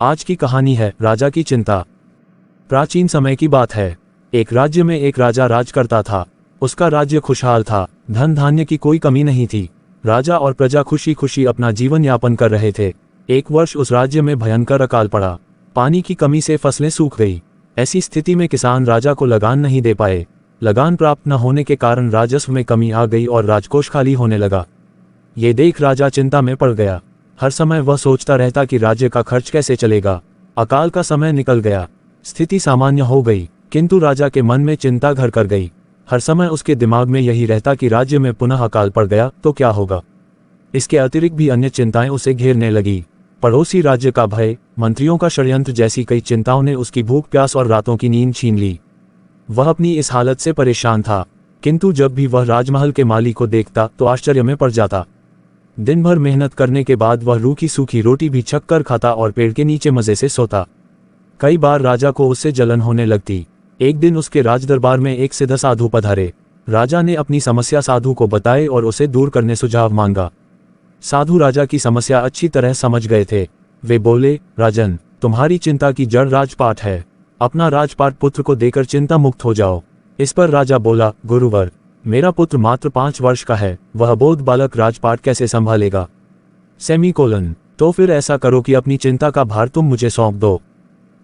आज की कहानी है राजा की चिंता। प्राचीन समय की बात है। एक राज्य में एक राजा राज करता था। उसका राज्य खुशहाल था, धन धान्य की कोई कमी नहीं थी। राजा और प्रजा खुशी खुशी अपना जीवन यापन कर रहे थे। एक वर्ष उस राज्य में भयंकर अकाल पड़ा। पानी की कमी से फसलें सूख गई। ऐसी स्थिति में किसान राजा को लगान नहीं दे पाए। लगान प्राप्त न होने के कारण राजस्व में कमी आ गई और राजकोष खाली होने लगा। ये देख राजा चिंता में पड़ गया। हर समय वह सोचता रहता कि राज्य का खर्च कैसे चलेगा। अकाल का समय निकल गया, स्थिति सामान्य हो गई, किंतु राजा के मन में चिंता घर कर गई। हर समय उसके दिमाग में यही रहता कि राज्य में पुनः अकाल पड़ गया तो क्या होगा। इसके अतिरिक्त भी अन्य चिंताएं उसे घेरने लगी। पड़ोसी राज्य का भय, मंत्रियों का षड्यंत्र जैसी कई चिंताओं ने उसकी भूख प्यास और रातों की नींद छीन ली। वह अपनी इस हालत से परेशान था, किंतु जब भी वह राजमहल के माली को देखता तो आश्चर्य में पड़ जाता। दिन भर मेहनत करने के बाद वह रूखी सूखी रोटी भी छक कर खाता और पेड़ के नीचे मजे से सोता। कई बार राजा को उससे जलन होने लगती। एक दिन उसके राजदरबार में एक सिद्ध साधु पधारे। राजा ने अपनी समस्या साधु को बताई और उसे दूर करने सुझाव मांगा। साधु राजा की समस्या अच्छी तरह समझ गए थे। वे बोले, राजन, तुम्हारी चिंता की जड़ राजपाट है। अपना राजपाट पुत्र को देकर चिंता मुक्त हो जाओ। इस पर राजा बोला, गुरुवर, मेरा पुत्र मात्र 5 वर्ष का है, वह बोध बालक राजपाट कैसे संभालेगा। सेमीकोलन। तो फिर ऐसा करो कि अपनी चिंता का भार तुम मुझे सौंप दो।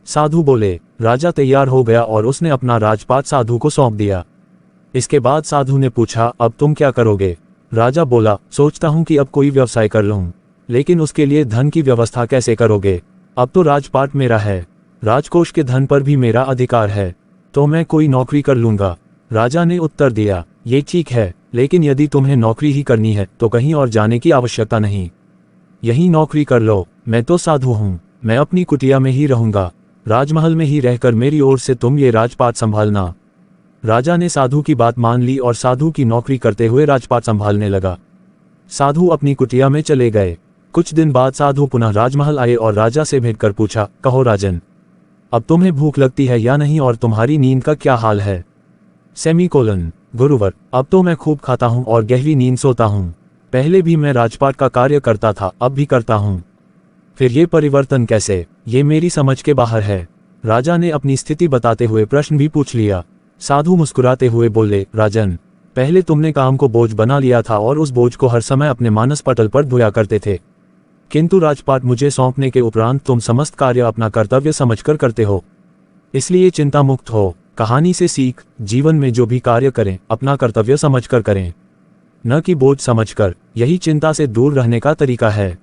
साधु बोले। राजा तैयार हो गया और उसने अपना राजपाट साधु को सौंप दिया। इसके बाद साधु ने पूछा, अब तुम क्या करोगे। राजा बोला, सोचता हूं कि अब कोई व्यवसाय कर लूं, लेकिन उसके लिए धन की व्यवस्था कैसे करोगे। अब तो राजपाट मेरा है, राजकोष के धन पर भी मेरा अधिकार है, तो मैं कोई नौकरी कर लूंगा। राजा ने उत्तर दिया, ये ठीक है, लेकिन यदि तुम्हें नौकरी ही करनी है तो कहीं और जाने की आवश्यकता नहीं, यही नौकरी कर लो। मैं तो साधु हूँ, मैं अपनी कुटिया में ही रहूंगा। राजमहल में ही रहकर मेरी ओर से तुम ये राजपाट संभालना। राजा ने साधु की बात मान ली और साधु की नौकरी करते हुए राजपाट संभालने लगा। साधु अपनी कुटिया में चले गए। कुछ दिन बाद साधु पुनः राजमहल आए और राजा से भेंट कर पूछा, कहो राजन, अब तुम्हें भूख लगती है या नहीं और तुम्हारी नींद का क्या हाल है। सेमीकोलन। गुरुवर, अब तो मैं खूब खाता हूँ और गहरी नींद सोता हूँ। पहले भी मैं राजपाट का कार्य करता था, अब भी करता हूँ। फिर ये परिवर्तन कैसे, ये मेरी समझ के बाहर है। राजा ने अपनी स्थिति बताते हुए प्रश्न भी पूछ लिया। साधु मुस्कुराते हुए बोले, राजन, पहले तुमने काम को बोझ बना लिया था और उस बोझ को हर समय अपने मानस पटल पर ढोया करते थे, किंतु राजपाट मुझे सौंपने के उपरांत तुम समस्त कार्य अपना कर्तव्य समझकर करते हो। इसलिए चिंता मुक्त हो। कहानी से सीख, जीवन में जो भी कार्य करें अपना कर्तव्य समझकर करें, न कि बोझ समझकर। यही चिंता से दूर रहने का तरीका है।